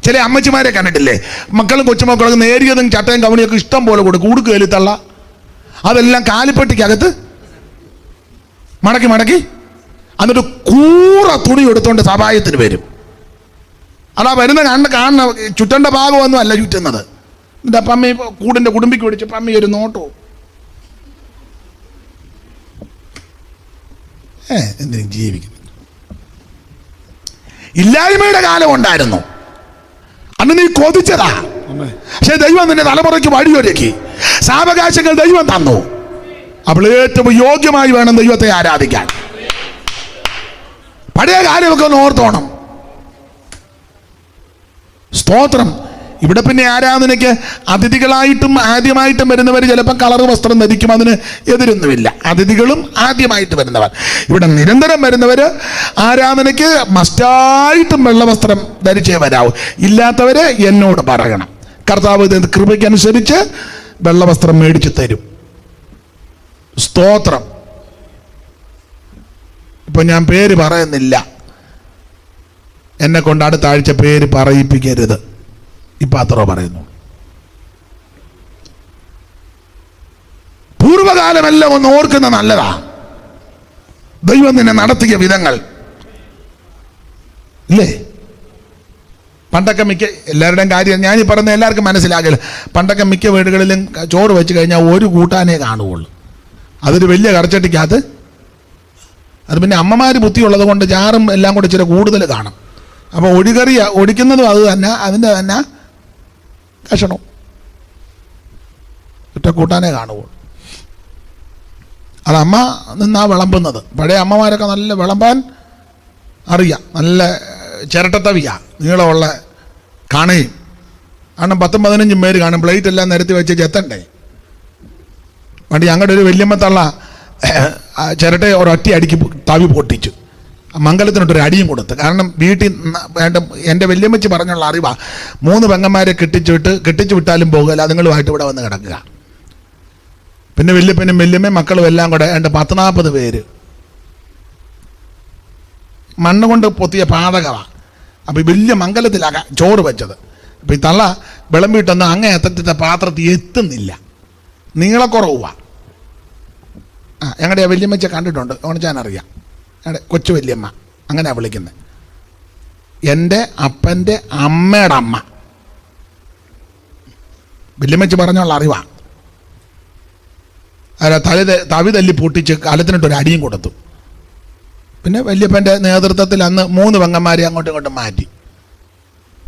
ചില അമ്മച്ചിമാരെ കണ്ടിട്ടില്ലേ, മക്കളും കൊച്ചുമക്കളും നേരിയതും ചട്ടയും കവണിയൊക്കെ ഇഷ്ടം പോലെ കൊടുക്കും, ഉടുക്കുകയിൽ തള്ള, അതെല്ലാം കാലിപ്പട്ടിക്കകത്ത് മടക്കി മടക്കി എന്നിട്ട് കൂറ തുണി എടുത്തോണ്ട് സഭായത്തിന് വരും. അതാ വരുന്ന കാണുന്ന ചുറ്റേണ്ട ഭാഗമൊന്നും അല്ല ചുറ്റുന്നത്. എന്നിട്ട് പമ്മി കൂടിൻ്റെ കുടുംബിക്ക് പിടിച്ച് പമ്മി ഒരു നോട്ടവും എന്തിനും ജീവിക്കുന്നു. ഇല്ലായ്മയുടെ കാലം ഉണ്ടായിരുന്നു, അന്ന് നീ കൊതിച്ചതാ. പക്ഷെ ദൈവം നിന്റെ തലമുറയ്ക്ക് വഴിയൊരുക്കി, സാവകാശങ്ങൾ ദൈവം തന്നു. അപ്പോൾ ഏറ്റവും യോഗ്യമായി വേണം ദൈവത്തെ ആരാധിക്കാൻ. പഴയ കാര്യമൊക്കെ ഒന്ന് ഓർത്തോണം. സ്തോത്രം. ഇവിടെ പിന്നെ ആരാധനയ്ക്ക് അതിഥികളായിട്ടും ആദ്യമായിട്ടും വരുന്നവർ ചിലപ്പോൾ കളർ വസ്ത്രം ധരിക്കും, അതിന് എതിരൊന്നുമില്ല. അതിഥികളും ആദ്യമായിട്ട് വരുന്നവർ. ഇവിടെ നിരന്തരം വരുന്നവർ ആരാധനയ്ക്ക് മസ്റ്റായിട്ടും വെള്ളവസ്ത്രം ധരിച്ചേ വരാവൂ. ഇല്ലാത്തവര് എന്നോട് പറയണം, കർത്താവ് കൃപയ്ക്കനുസരിച്ച് വെള്ളവസ്ത്രം മേടിച്ചു തരും. സ്തോത്രം. ഇപ്പൊ ഞാൻ പേര് പറയുന്നില്ല, എന്നെ കൊണ്ട് അടുത്ത ആഴ്ച പേര് പറയിപ്പിക്കരുത്. ഇപ്പൊ അത്ര പറയുന്നു. പൂർവകാലമെല്ലാം ഒന്ന് ഓർക്കുന്ന നല്ലതാ, ദൈവം നിന്നെ നടത്തിയ വിധങ്ങൾ ഇല്ലേ. പണ്ടൊക്കെ എല്ലാവരുടെയും കാര്യം ഞാനീ പറഞ്ഞ എല്ലാവർക്കും മനസ്സിലാകില്ല. പണ്ടൊക്കെ മിക്ക വീടുകളിലും ചോറ് വെച്ച് കഴിഞ്ഞാൽ ഒരു കൂട്ടാനേ കാണുകയുള്ളൂ, അതൊരു വലിയ കറച്ചട്ടിക്കകത്ത്. അത് പിന്നെ അമ്മമാർ ബുദ്ധിയുള്ളത് കൊണ്ട് ചാറും എല്ലാം കൂടെ ഇച്ചിരി കൂടുതൽ കാണും. അപ്പോൾ ഒഴികറി ഒടിക്കുന്നതും അത് തന്നെ, അതിൻ്റെ തന്നെ കഷണവും ഒറ്റ കൂട്ടാനേ കാണുകയുള്ളൂ. അത് അമ്മ നിന്നാ വിളമ്പുന്നത്. പഴയ അമ്മമാരൊക്കെ നല്ല വിളമ്പാൻ അറിയാം, നല്ല ചിരട്ടത്തവിയ നീളമുള്ള കാണയും. കാരണം 10-15 പേര് കാണും, പ്ലേറ്റ് എല്ലാം നിരത്തി വെച്ച് ചെത്തണ്ടേ. പണ്ട് ഞങ്ങളുടെ ഒരു വല്യമ്മ തള്ള ചിരട്ട ഒരൊറ്റ അടിക്ക് തവി പൊട്ടിച്ചു, മംഗലത്തിനൊട്ടൊരു അടിയും കൊടുത്ത്. കാരണം വീട്ടിൽ വേണ്ട, എൻ്റെ വല്യമ്മച്ചി പറഞ്ഞുള്ള അറിവാ, 3 പെങ്ങന്മാരെ കെട്ടിച്ചു വിട്ടാലും പോകുകയില്ല, അതുങ്ങളുമായിട്ട് ഇവിടെ വന്ന് കിടക്കുക. പിന്നെ വല്യപ്പനും വല്യമ്മയും മക്കളും എല്ലാം കൂടെ 10-40 പേര് മണ്ണ് കൊണ്ട് പൊത്തിയ പാതകമാണ്. അപ്പോൾ ഈ വലിയ മംഗലത്തിലാകാം ചോറ് വെച്ചത്. അപ്പോൾ ഈ തള്ള വിളമ്പിയിട്ടൊന്നും അങ്ങേ എത്തത്തെ പാത്രത്തിൽ എത്തുന്നില്ല, നീളക്കുറവാ. ഞങ്ങളുടെ വല്യമ്മച്ച കണ്ടിട്ടുണ്ട്, ഓണിച്ചാനറിയാം. ഞങ്ങളുടെ കൊച്ചു വല്യമ്മ അങ്ങനെയാണ് വിളിക്കുന്നത്. എൻ്റെ അപ്പൻ്റെ അമ്മയുടെ അമ്മ വല്യമ്മച്ച പറഞ്ഞുള്ള അറിവാ. തവി തല്ലി പൊട്ടിച്ച് കാലത്തിനിട്ടൊരു അടിയും കൊടുത്തു. പിന്നെ വല്യപ്പൻ്റെ നേതൃത്വത്തിൽ അന്ന് 3 പെങ്ങന്മാരെ അങ്ങോട്ടും ഇങ്ങോട്ടും മാറ്റി.